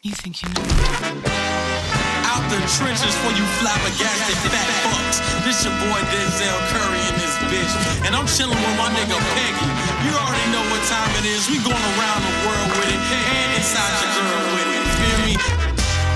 You think you know? Out the trenches for you flabbergasted fat fucks. This your boy Denzel Curry and this bitch. And I'm chilling with my nigga Peggy. You already know what time it is. We going around the world with it. And inside your girl with it. Feel me?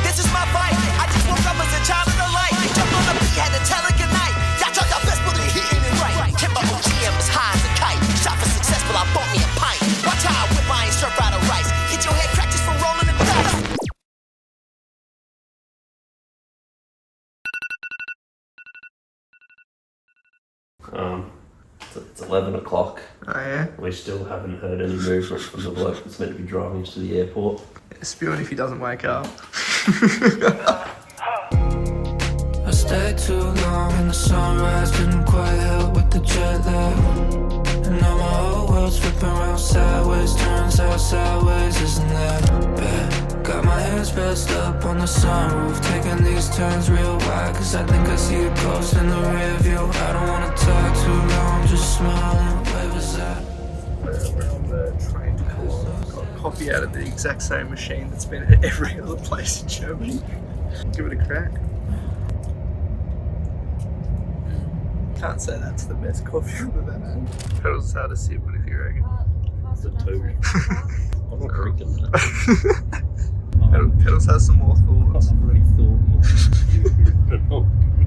This is my fight. I just woke up as a child of the light. Jumped on the beat, had to tell it goodnight. Y'all talk your best, but they hitting it right. Timber OGM is high as a kite. Shot for successful, I bought me a pint. Watch how I whip, I ain't stir fried or rice. Get your head cracked just for rolling the dice. It's 11 o'clock. Oh yeah? We still haven't heard any movement from the bloke that's meant to be driving us to the airport. Spewing if he doesn't wake up. I stayed too long and the sunrise didn't quite help with the jet lag. And now my whole world's flipping around sideways, turns out sideways isn't that bad. Got my hands pressed up on the sunroof, taking these turns real wide, cause I think I see a ghost in the rear view. I don't wanna talk too long, just smiling, wave aside. We're on the train to Cologne. Got coffee out of the exact same machine that's been at every other place in Germany. Give it a crack. Can't say that's the best coffee I've ever had. Pedals how to sip, what if you reckon? It's a 2. I'm not drinking that. Pedals has some more thoughts. I've already thought more.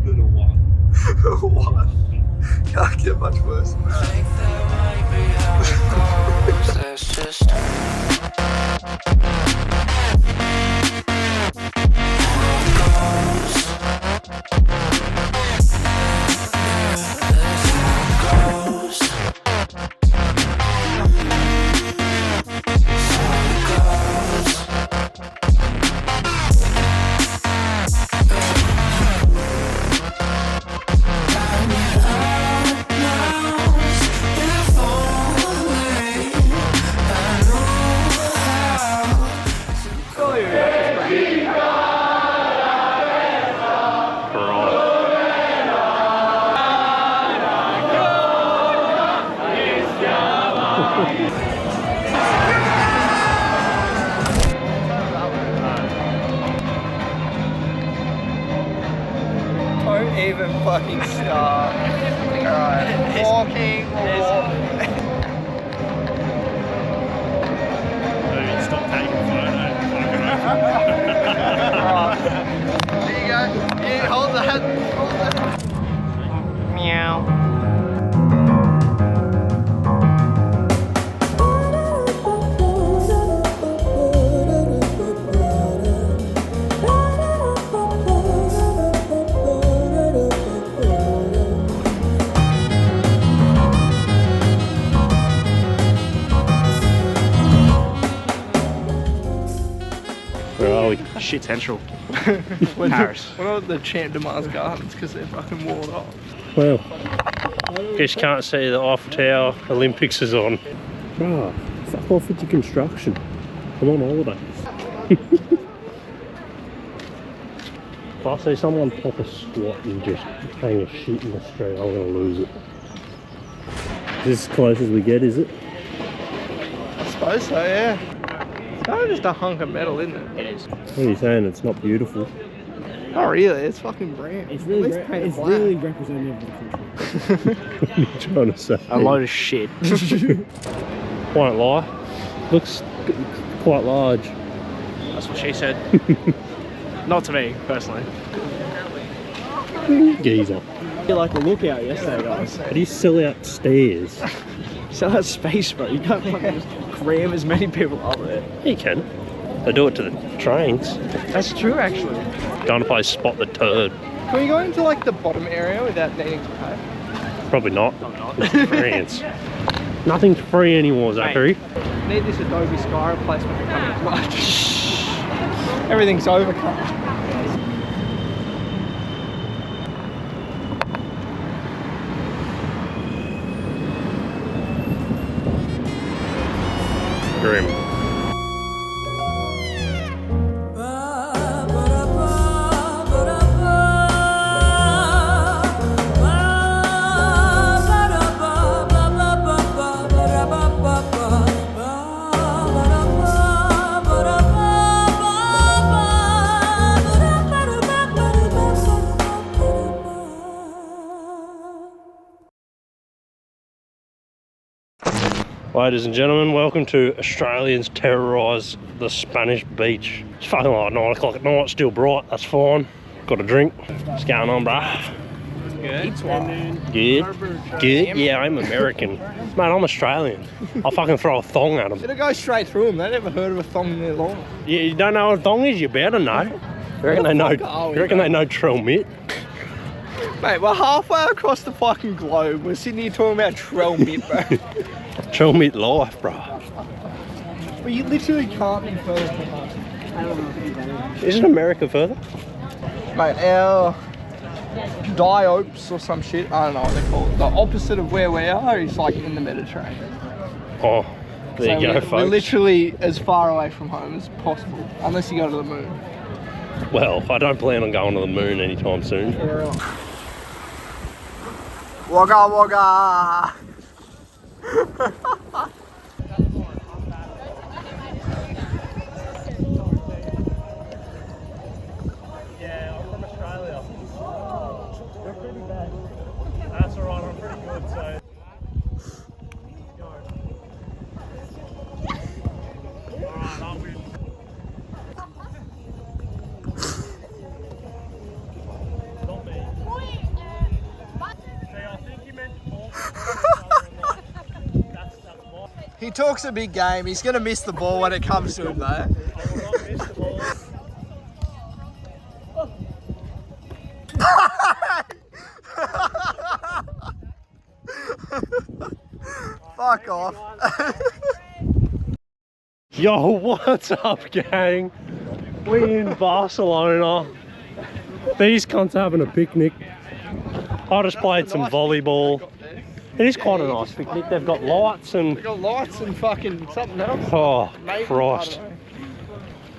Than a 1. What? Can't get much worse than that. Think that might be how it goes, that's just Don't even fucking start. Alright, walking. Stop taking photos. There you go. Yeah, hold that. Hold that. Meow. Where are we? Shit central. Paris. We're not at the Champ de Mars Gardens because they're fucking walled off. Well, guess you can't see the Eiffel Tower. Olympics is on. Ah, fuck off with your construction. I'm on holiday. If I see someone pop a squat and just hang a shit in the street, I'm gonna lose it. Is this as close as we get, is it? I suppose so, yeah. It's kind of just a hunk of metal, isn't it? It is. What are you saying? It's not beautiful. Not really, it's fucking brand. It's really, really representative of the country. What are you trying to say? A load of shit. Won't lie. Looks quite large. That's what she said. Not to me, personally. Geezer. You like a lookout yesterday, guys. How do you sell out stairs? Sell that space, bro. You can't fucking just cram as many people up there. You can. They do it to the trains. That's true, actually. Going to play Spot the Turd. Can we go into like the bottom area without needing to pay? Probably not. It's France. Nothing's free anymore, Zachary. Need this Adobe Sky replacement to come in clutch. Everything's overcut. Grim. Ladies and gentlemen, welcome to Australians terrorise the Spanish beach. It's fucking like 9 o'clock at night, still bright, that's fine. Got a drink. What's going on, bruh? Good? Yeah, I'm American. Mate, I'm Australian. I'll fucking throw a thong at them. Should have go straight through them. They never heard of a thong in their life. Yeah, you don't know what a thong is? You better know. You reckon they know? You reckon they know trail mitt? Mate, we're halfway across the fucking globe. We're sitting here talking about trail mitt, bro. Trail mitt life, bro. But you literally can't be further from us. Isn't America further? Mate, our diopes or some shit, I don't know what they call it. The opposite of where we are is like in the Mediterranean. Oh, there you go, folks. We're literally as far away from home as possible, unless you go to the moon. Well, I don't plan on going to the moon anytime soon. Yeah, right. Wagga wagga! Yeah, I'm from Australia. We're pretty bad. That's alright, I'm pretty good, so. Alright, I'll win. Not me. See, I think you meant to talk. That's more. He talks a big game. He's going to miss the ball when it comes to him, though. I will not miss the ball. Fuck off. Yo, what's up, gang? We in Barcelona. These cunts are having a picnic. I just played some volleyball. It is quite a nice picnic. They've got lights and... We've got lights and fucking something else. Oh, Maybe, Christ.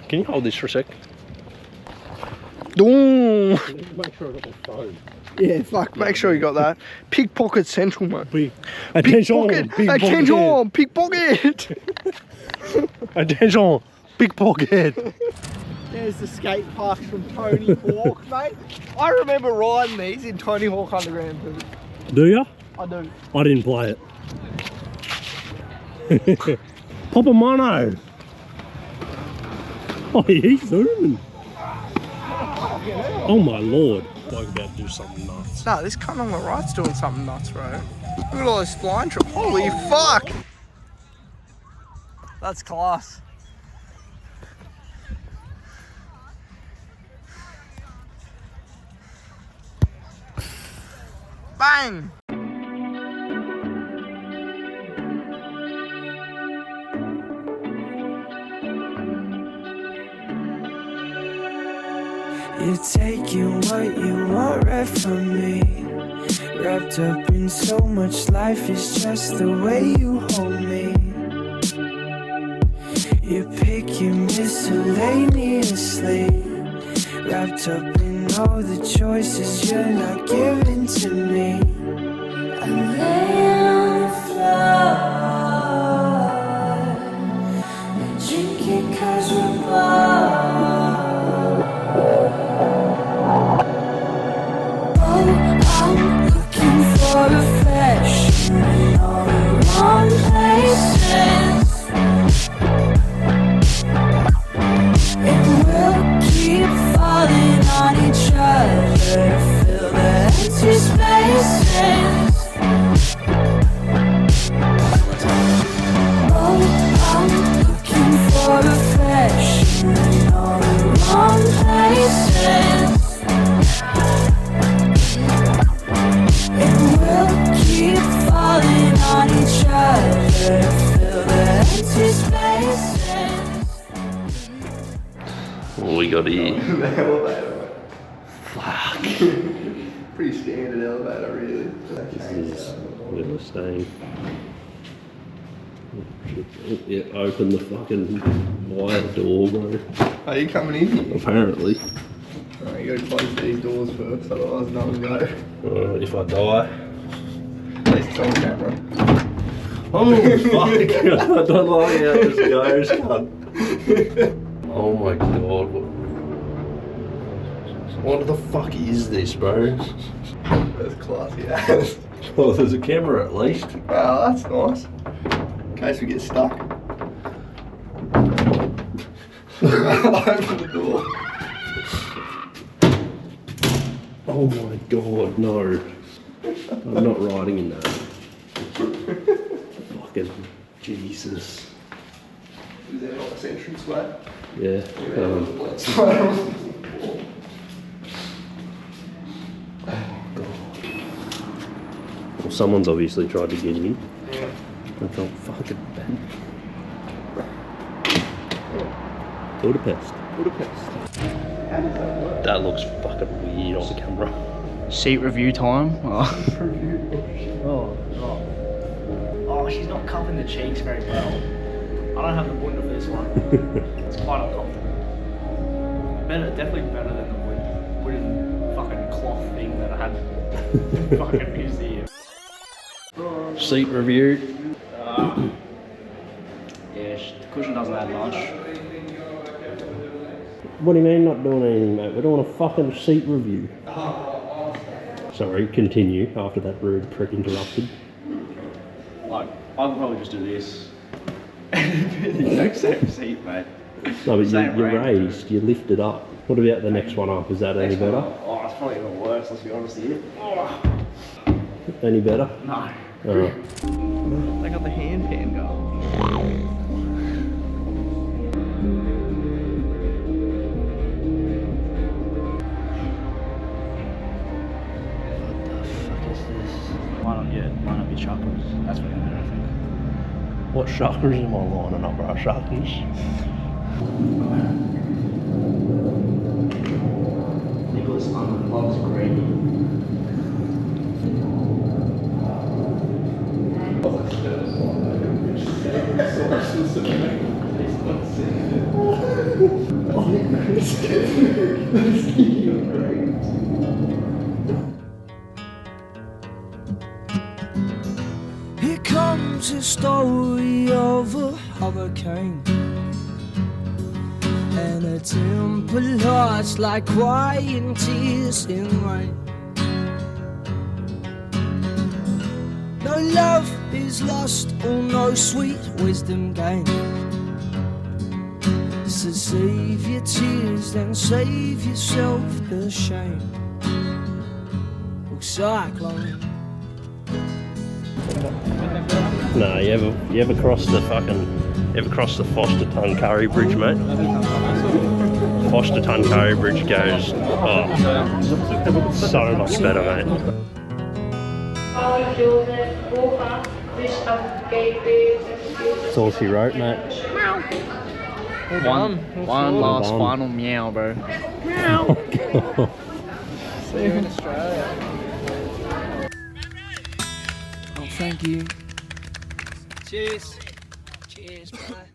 Can you hold this for a sec? Ooh. Make sure I got my phone. Yeah, fuck, make sure you got that. Pickpocket central, mate. Attention, Attention, pickpocket. Attention, pickpocket. There's the skate parks from Tony Hawk, mate. I remember riding these in Tony Hawk Underground too. Do ya? I do. I didn't play it. Papa Mono. Oh, he's zooming. Oh my lord. Like about to do something nuts. No, this cunt on the right's doing something nuts, bro. Look at all this blind trip. Holy fuck! That's class. Bang! You're taking what you want right from me. Wrapped up in so much life, it's just the way you hold me. You're picking miscellaneously. Wrapped up in all the choices you're not giving to me. I'm laying on the floor. We're drinking 'cause we're bored. I'm looking for affection in all the wrong places, and we'll keep falling on each other to fill the empty spaces. Oh, I'm looking for affection in all the wrong places. On each other, fill the empty spaces. What we got here? The elevator. Fuck. Pretty standard elevator, really. This is where we're staying. Yeah, open the fucking wire door, bro. Are you coming in here? Apparently. Alright, you gotta close these doors first, otherwise no one will go. If I die. Please tell the camera. Oh fuck! I don't like how this goes, cunt. Oh my god. What the fuck is this, bro? That's classy ass. Well, there's a camera at least. Wow, that's nice. case we get stuck. Open the door. Oh my god, no. I'm not riding in that. Fucking Jesus. Is there not this entrance way? Yeah. Well, someone's obviously tried to get in. Yeah. I felt fucking bad. Budapest. Budapest. How does that work? That looks fucking weird on the camera. Seat review time. Oh, she's not cupping the cheeks very well. I don't have the wood of this one. It's quite uncomfortable. Definitely better than the wooden fucking cloth thing that I had in the fucking museum. Seat review. Yeah, the cushion doesn't add much. What do you mean not doing anything, mate? We're doing a fucking seat review. Sorry, continue after that rude prick interrupted. Like, I could probably just do this. The exact same seat, mate. No, but Same you're range. raised, you lifted up. What about the next one up? Is that any better? Oh, it's probably even worse, let's be honest here. Oh, Any better? no. Alright. They got the handpan going. Why not be chakras? That's what I think. What chakras am I lining up, bro? Chakras? Nicholas loves green. Here comes the story of a hurricane, and a temper lost like crying tears in rain. No love is lost, or no sweet wisdom gained. So save your tears, then save yourself the shame. Cyclone. No, you ever cross the Foster Tuncurry Bridge, mate? Foster Tuncurry Bridge goes, oh, so much better, mate. That's all she wrote, mate. One last done. final meow, bro. See you in Australia. Oh, thank you. Cheers. Cheers, bye.